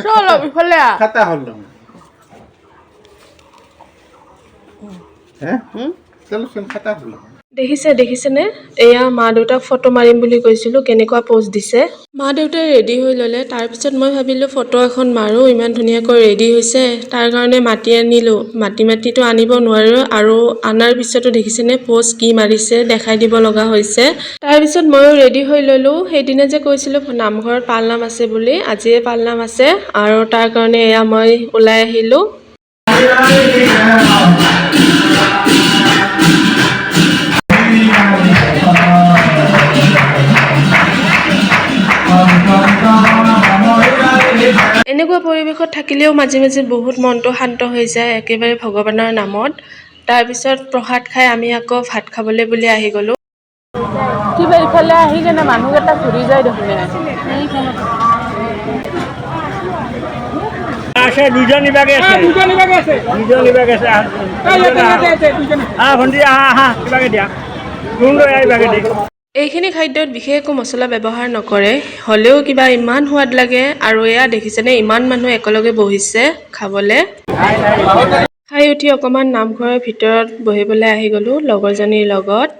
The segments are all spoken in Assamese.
Solo ইফালে খাতা হলো চলো খাতা হলো দেখিছেনে এয়া মা দেউতাক ফটো মাৰিম বুলি কৈছিলো কেনেকুৱা পোজ দিছে মা দেউতাই ৰেডি হৈ ললে তাৰ পিছত মই ভাবিলো ফটো এখন মাৰো ইমান ধুনীয়াকৈ ৰেডি হৈছে তাৰ কাৰণে মাটি আনিলো মাটিটো আনিব নোৱাৰো আৰু আনাৰ পিছতো দেখিছেনে পোজ কি মাৰিছে দেখাই দিব লগা হৈছে তাৰ পিছত ময়ো ৰেডি হৈ ললো সেইদিনা যে কৈছিলো নামঘৰত পালনাম আছে বুলি আজিয়ে পালনাম আছে আৰু তাৰ কাৰণে এয়া মই ওলাই আহিলো এনেকুৱা পৰিৱেশত থাকিলেও মাজে মাজে বহুত মনটো শান্ত হৈ যায় একেবাৰে ভগৱানৰ নামত তাৰ পিছত প্ৰসাদ খাই আমি আকৌ ভাত খাবলৈ বুলি আহি গলো কিবা ইফালে আহি কেনে মানুহকেইটা ঘূৰি যায় দেখোন আছে দুজন নিবাগে আছে ভণ্টি আহা কিবাকে দিয়া কোন লৈ আহিবাগে দে এইখিনি খাদ্যত বিশেষ একো মছলা ব্যৱহাৰ নকৰে হ'লেও কিবা ইমান সোৱাদ লাগে আৰু এয়া দেখিছেনে ইমান মানুহ একেলগে বহিছে খাবলে খাই উঠি অকমান নামঘৰৰ ভিতৰত বহিবলৈ আহি গলো লগৰজনীৰ লগত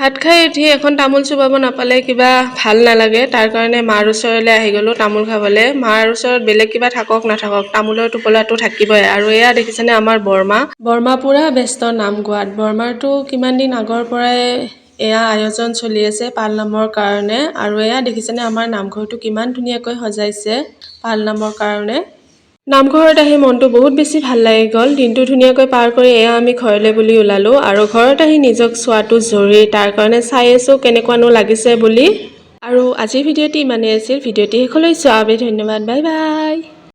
ভাত খাই উঠি এখন তামোল চুবাব নাপালে কিবা ভাল নালাগে তাৰ কাৰণে মাৰ ওচৰলৈ আহি গলো তামোল খাবলে মাৰ ওচৰত বেলেগ কিবা থাকক নাথাকক তামোলৰ টোপোলাটো থাকিবই আৰু এয়া দেখিছেনে আমাৰ বৰ্মা পুৰা ব্যস্ত নাম গোৱাত বৰ্মাৰটো কিমান দিন আগৰ পৰাই এয়া আয়োজন চলি আছে পালনামৰ কাৰণে আৰু এয়া দেখিছেনে আমাৰ নামঘৰটো কিমান ধুনীয়াকৈ সজাইছে পালনামৰ কাৰণে নামঘৰত আহি মনটো বহুত বেছি ভাল লাগি গ'ল দিনটো ধুনীয়াকৈ পাৰ কৰি এয়া আমি ঘৰলৈ বুলি ওলালো আৰু ঘৰত আহি নিজক চোৱাটো জৰুৰী তাৰ কাৰণে চাই আছো কেনেকুৱানো লাগিছে বুলি আৰু আজিৰ ভিডিঅ'টি ইমানেই আছিল ভিডিঅ'টি শেষলৈ চোৱাৰ বাবে ধন্যবাদ বাই বাই